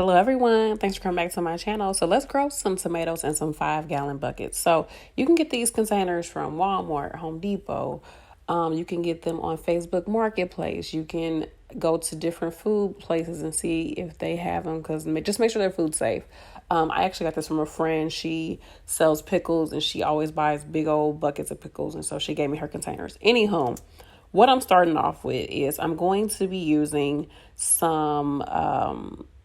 Hello everyone, thanks for coming back to my channel. So let's grow some tomatoes in some 5-gallon buckets. So you can get these containers from Walmart, Home Depot. You can get them on Facebook Marketplace. You can go to different food places and see if they have them, because just make sure they're food safe. I actually got this from a friend. She sells pickles and she always buys big old buckets of pickles, and so she gave me her containers. Anywho, what I'm starting off with is I'm going to be using some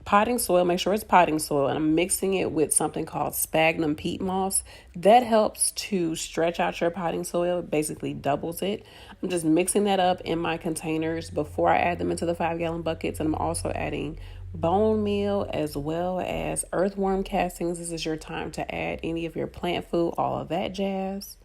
potting soil. Make sure it's potting soil, and I'm mixing it with something called sphagnum peat moss. That helps to stretch out your potting soil. It basically doubles it. I'm just mixing that up in my containers before I add them into the 5-gallon buckets, and I'm also adding bone meal as well as earthworm castings. This is your time to add any of your plant food, all of that jazz.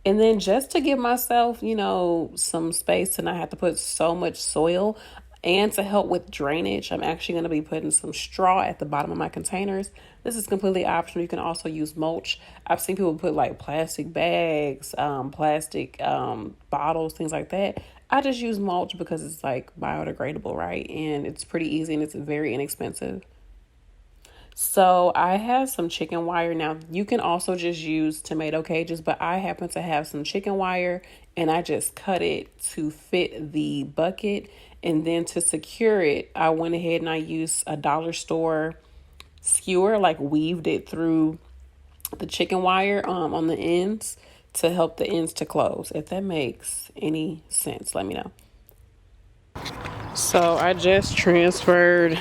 And then just to give myself, some space to not have to put so much soil, and to help with drainage, I'm actually going to be putting some straw at the bottom of my containers. This is completely optional. You can also use mulch. I've seen people put like plastic bags, plastic bottles, things like that. I just use mulch because it's like biodegradable, right? And it's pretty easy and it's very inexpensive. So I have some chicken wire. Now you can also just use tomato cages, but I happen to have some chicken wire and I just cut it to fit the bucket. And then to secure it, I went ahead and I used a dollar store skewer, like weaved it through the chicken wire on the ends to help the ends to close. If that makes any sense, let me know. So I just transferred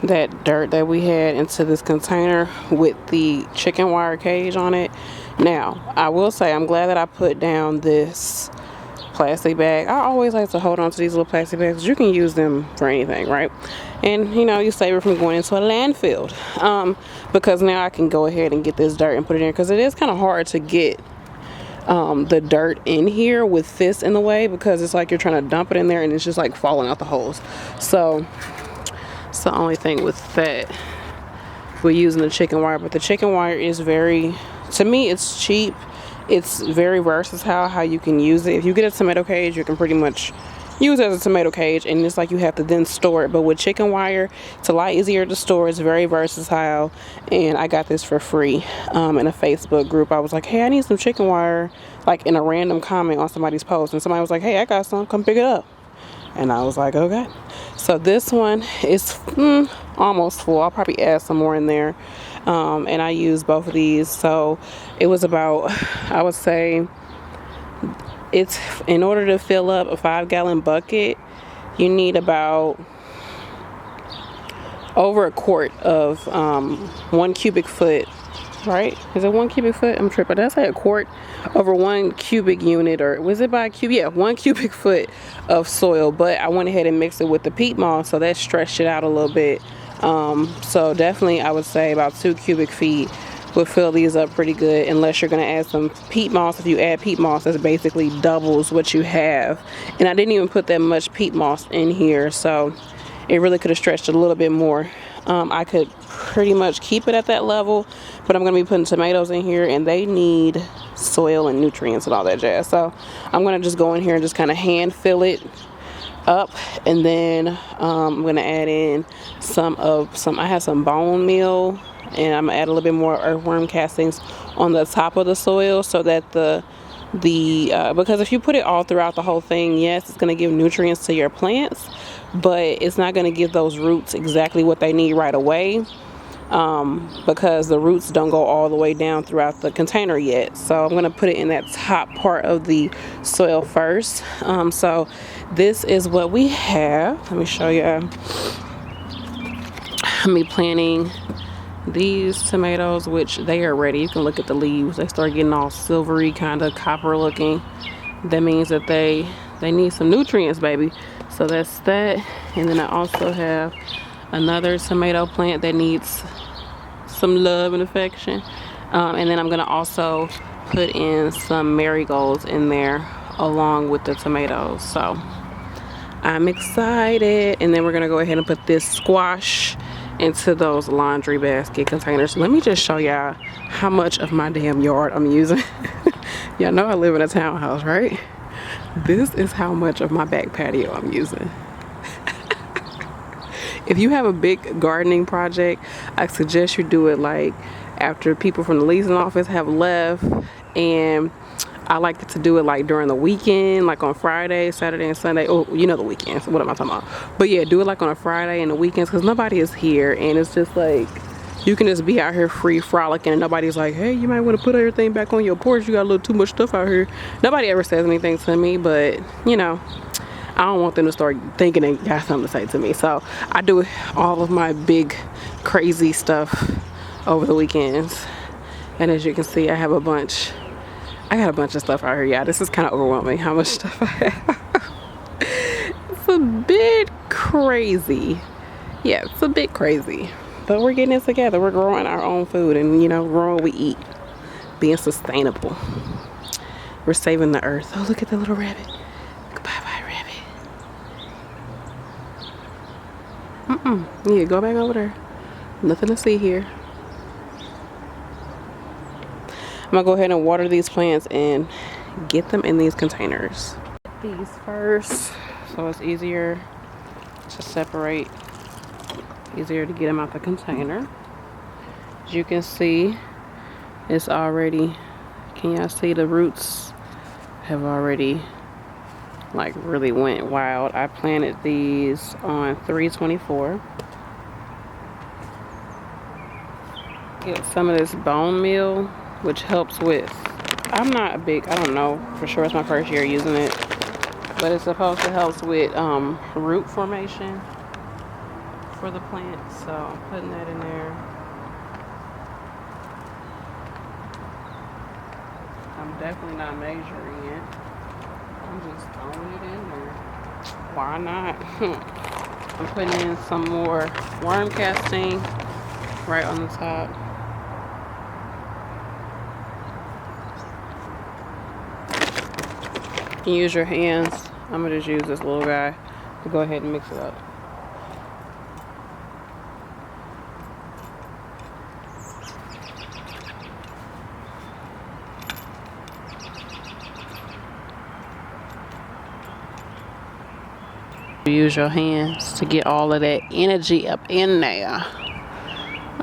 that dirt that we had into this container with the chicken wire cage on it. Now, I will say I'm glad that I put down this plastic bag. I always like to hold on to these little plastic bags. You can use them for anything, right? And you save it from going into a landfill. Because now I can go ahead and get this dirt and put it in, because it is kind of hard to get the dirt in here with this in the way, because it's like you're trying to dump it in there and it's just like falling out the holes. So it's the only thing with that. We're using the chicken wire, but the chicken wire is to me, it's cheap. It's very versatile how you can use it. If you get a tomato cage, you can pretty much use it as a tomato cage, and it's like you have to then store it. But with chicken wire, it's a lot easier to store. It's very versatile, and I got this for free in a Facebook group. I was like, hey, I need some chicken wire, like in a random comment on somebody's post, and somebody was like, hey, I got some, come pick it up. And I was like, okay. So this one is almost full. I'll probably add some more in there. And I use both of these. So it was about, I would say, it's in order to fill up a 5-gallon bucket, you need about over a quart of 1 cubic foot. Right? Is it 1 cubic foot? I'm tripping. Did I say a quart? Over 1 cubic unit, or was it by cube? Yeah, 1 cubic foot of soil. But I went ahead and mixed it with the peat moss, so that stretched it out a little bit. So definitely I would say about 2 cubic feet would fill these up pretty good, unless you're going to add some peat moss. If you add peat moss, that's basically doubles what you have. And I didn't even put that much peat moss in here, so it really could have stretched it a little bit more. I could pretty much keep it at that level, but I'm going to be putting tomatoes in here, and they need soil and nutrients and all that jazz. So I'm going to just go in here and just kind of hand fill it up, and then I'm going to add in I have some bone meal, and I'm going to add a little bit more earthworm castings on the top of the soil, so that because if you put it all throughout the whole thing, yes, it's going to give nutrients to your plants, but it's not going to give those roots exactly what they need right away, because the roots don't go all the way down throughout the container yet. So I'm going to put it in that top part of the soil first. So this is what we have. Let me show you. Me planting these tomatoes, which they are ready. You can look at the leaves. They start getting all silvery, kind of copper looking. That means that they need some nutrients, baby. So that's that. And then I also have another tomato plant that needs some love and affection. And then I'm going to also put in some marigolds in there along with the tomatoes. So I'm excited. And then we're going to go ahead and put this squash into those laundry basket containers. Let me just show y'all how much of my damn yard I'm using. Y'all know I live in a townhouse, right? This is how much of my back patio I'm using. If you have a big gardening project, I suggest you do it like after people from the leasing office have left. And I like to do it like during the weekend, like on Friday, Saturday, and Sunday. Oh, you know the weekends. What am I talking about? But yeah, do it like on a Friday and the weekends because nobody is here. And it's just like, you can just be out here free frolicking and nobody's like, hey, you might want to put everything back on your porch. You got a little too much stuff out here. Nobody ever says anything to me, but you know, I don't want them to start thinking they got something to say to me. So I do all of my big crazy stuff over the weekends. And as you can see, I got a bunch of stuff out here. Yeah, this is kind of overwhelming how much stuff I have. It's a bit crazy. Yeah, it's a bit crazy. But we're getting it together. We're growing our own food and, you know, growing what we eat. Being sustainable. We're saving the earth. Oh, look at the little rabbit. Bye-bye, rabbit. Yeah, go back over there. Nothing to see here. I'm gonna go ahead and water these plants and get them in these containers. These first, so it's easier to separate, easier to get them out the container. As you can see, it's already, can y'all see the roots have already like really went wild. I planted these on 3/24. Get some of this bone meal, which helps with, I'm not a big, I don't know for sure, it's my first year using it, but it's supposed to help with root formation for the plant. So I'm putting that in there. I'm definitely not measuring it. I'm just throwing it in there. Why not? I'm putting in some more worm casting right on the top. You can use your hands. I'm gonna just use this little guy to go ahead and mix it up. Use your hands to get all of that energy up in there.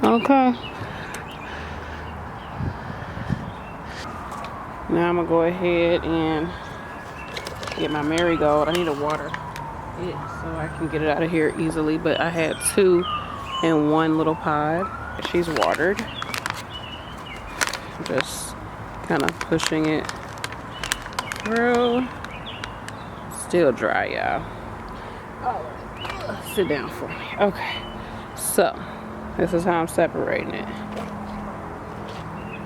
Okay. Now I'm gonna go ahead and get my marigold. I need to water it so I can get it out of here easily, but I had 2 in one little pod. She's watered. Just kind of pushing it through. Still dry, y'all. Sit down for me. Okay, so this is how I'm separating it.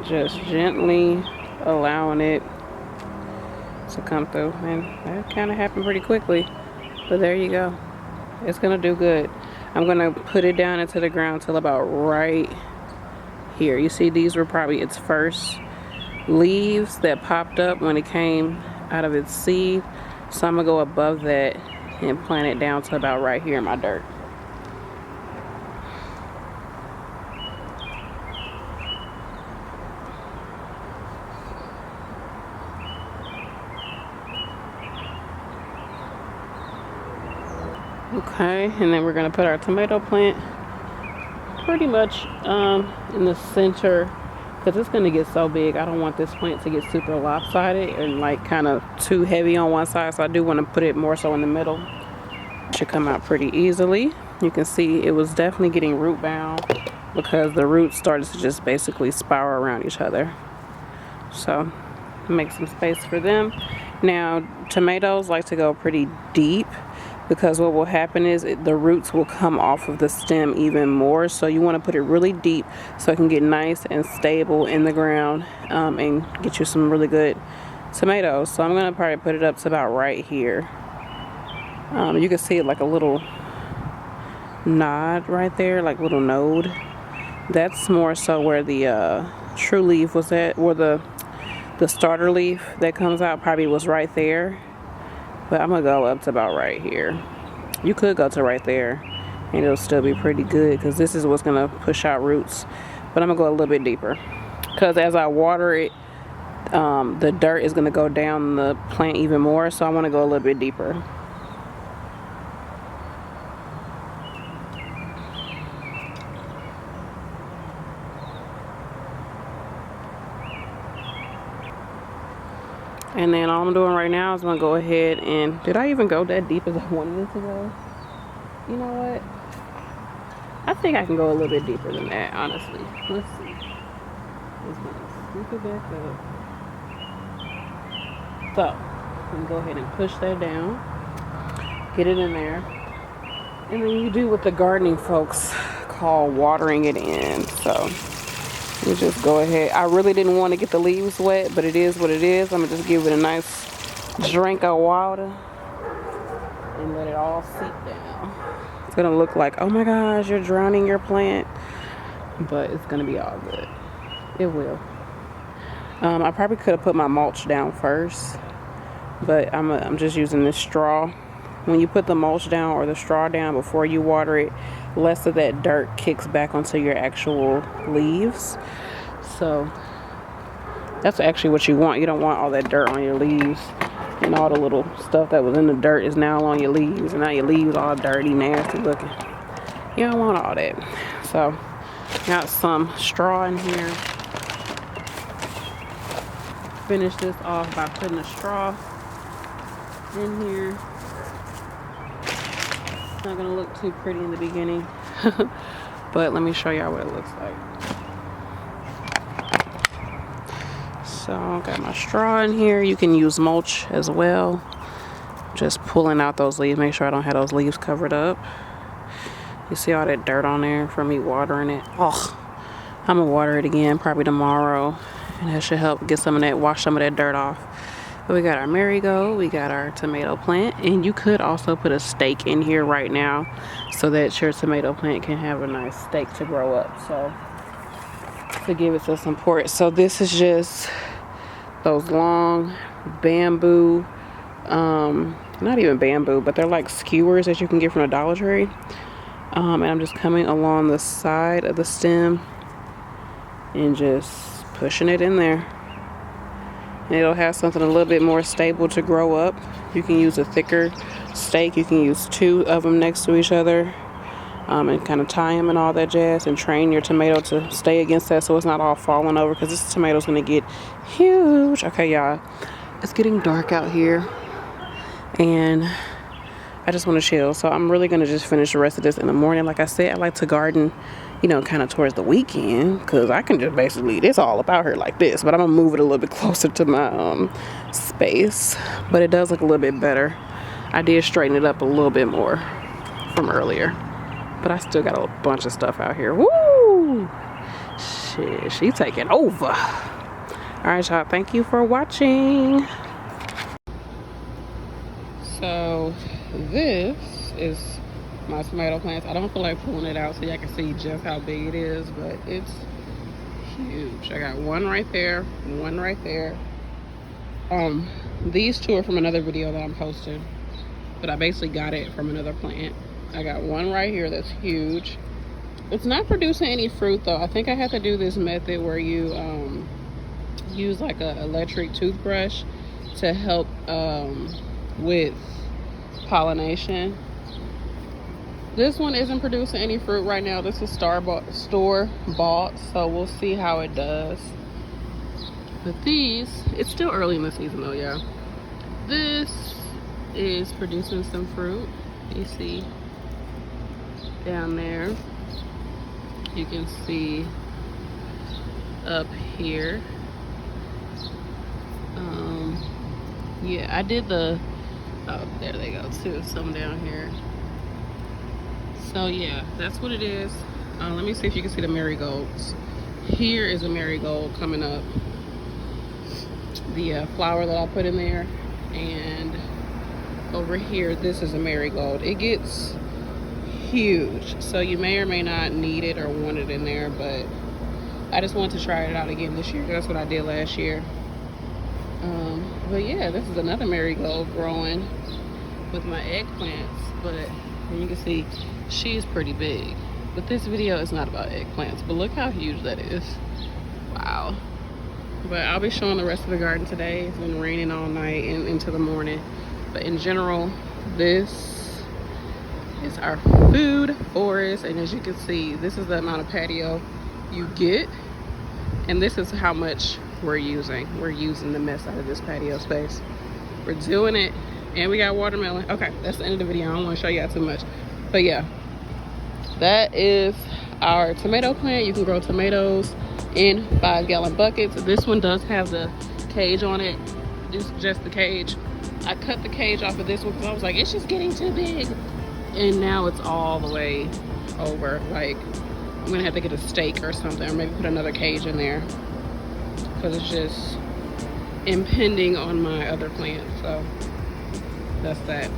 Just gently allowing it to come through, and that kind of happened pretty quickly, but there you go. It's gonna do good. I'm gonna put it down into the ground till about right here. You see, these were probably its first leaves that popped up when it came out of its seed, so I'm gonna go above that and plant it down to about right here in my dirt. Okay, and then we're gonna put our tomato plant pretty much in the center, because it's gonna get so big. I don't want this plant to get super lopsided and like kind of too heavy on one side, so I do want to put it more so in the middle. It should come out pretty easily. You can see it was definitely getting root bound because the roots started to just basically spiral around each other. So make some space for them. Now tomatoes like to go pretty deep, because what will happen is the roots will come off of the stem even more. So you want to put it really deep so it can get nice and stable in the ground and get you some really good tomatoes. So I'm going to probably put it up to about right here. You can see it like a little nod right there, like a little node. That's more so where the true leaf was at, where the starter leaf that comes out probably was right there. But I'm gonna go up to about right here. You could go to right there and it'll still be pretty good, because this is what's gonna push out roots. But I'm gonna go a little bit deeper, because as I water it, the dirt is gonna go down the plant even more, so I want to go a little bit deeper. And then all I'm doing right now is gonna go ahead and, did I even go that deep as I wanted it to go? You know what? I think I can go a little bit deeper than that, honestly. Let's see. Just gonna scoop it back up. So, I'm gonna go ahead and push that down. Get it in there. And then you do what the gardening folks call watering it in. So, you just go ahead. I really didn't want to get the leaves wet, but it is what it is. I'm gonna just give it a nice drink of water and let it all seep down. It's gonna look like, oh my gosh, you're drowning your plant, but it's gonna be all good. It will. I probably could have put my mulch down first, but I'm just using this straw. When you put the mulch down or the straw down before you water it, less of that dirt kicks back onto your actual leaves. So that's actually what you want. You don't want all that dirt on your leaves, and all the little stuff that was in the dirt is now on your leaves, and now your leaves all dirty, nasty looking. You don't want all that. So got some straw in here. Finish this off by putting a straw in here. It's not gonna look too pretty in the beginning, but let me show y'all what it looks like. So got my straw in here. You can use mulch as well. Just pulling out those leaves. Make sure I don't have those leaves covered up. You see all that dirt on there from me watering it. Oh, I'm gonna water it again probably tomorrow, and that should help get some of that, wash some of that dirt off. But we got our marigold, we got our tomato plant, and you could also put a stake in here right now so that your tomato plant can have a nice stake to grow up, so to give it some support. So this is just those long bamboo, not even bamboo, but they're like skewers that you can get from the Dollar Tree. And I'm just coming along the side of the stem and just pushing it in there. And it'll have something a little bit more stable to grow up. You can use a thicker stake. You can use 2 of them next to each other, and kind of tie them and all that jazz, and train your tomato to stay against that so it's not all falling over, because this tomato's going to get huge. Okay, y'all, it's getting dark out here, and I just want to chill. So I'm really going to just finish the rest of this in the morning. Like I said, I like to garden, you know, kind of towards the weekend, because I can just basically leave this all up out here like this, but I'm gonna move it a little bit closer to my space. But it does look a little bit better. I did straighten it up a little bit more from earlier, but I still got a bunch of stuff out here. Woo! Shit, she taking over. All right, y'all, thank you for watching. So this is my tomato plants. I don't feel like pulling it out so y'all can see just how big it is, but it's huge. I got one right there, one right there. These 2 are from another video that I'm posting, but I basically got it from another plant. I got one right here that's huge. It's not producing any fruit though. I think I have to do this method where you use like a electric toothbrush to help with pollination. This one isn't producing any fruit right now. This is store bought, so we'll see how it does. But these, it's still early in the season though, yeah. This is producing some fruit. You see down there. You can see up here. Yeah, I did the, oh, there they go too, some down here. So yeah, that's what it is. Let me see if you can see the marigolds. Here is a marigold coming up. The flower that I put in there. And over here, this is a marigold. It gets huge. So you may or may not need it or want it in there, but I just wanted to try it out again this year. That's what I did last year. But yeah, this is another marigold growing with my eggplants. But you can see she's pretty big. But this video is not about eggplants, but look how huge that is. Wow. But I'll be showing the rest of the garden today. It's been raining all night and into the morning. But in general, this is our food forest. And as you can see, this is the amount of patio you get. And this is how much we're using. We're using the mess out of this patio space. We're doing it. And we got watermelon. Okay, that's the end of the video. I don't want to show y'all too much. But yeah, that is our tomato plant. You can grow tomatoes in 5-gallon buckets. This one does have the cage on it. It's just the cage. I cut the cage off of this one because I was like, it's just getting too big. And now it's all the way over. Like, I'm gonna have to get a stake or something, or maybe put another cage in there, because it's just impending on my other plants. So that's that.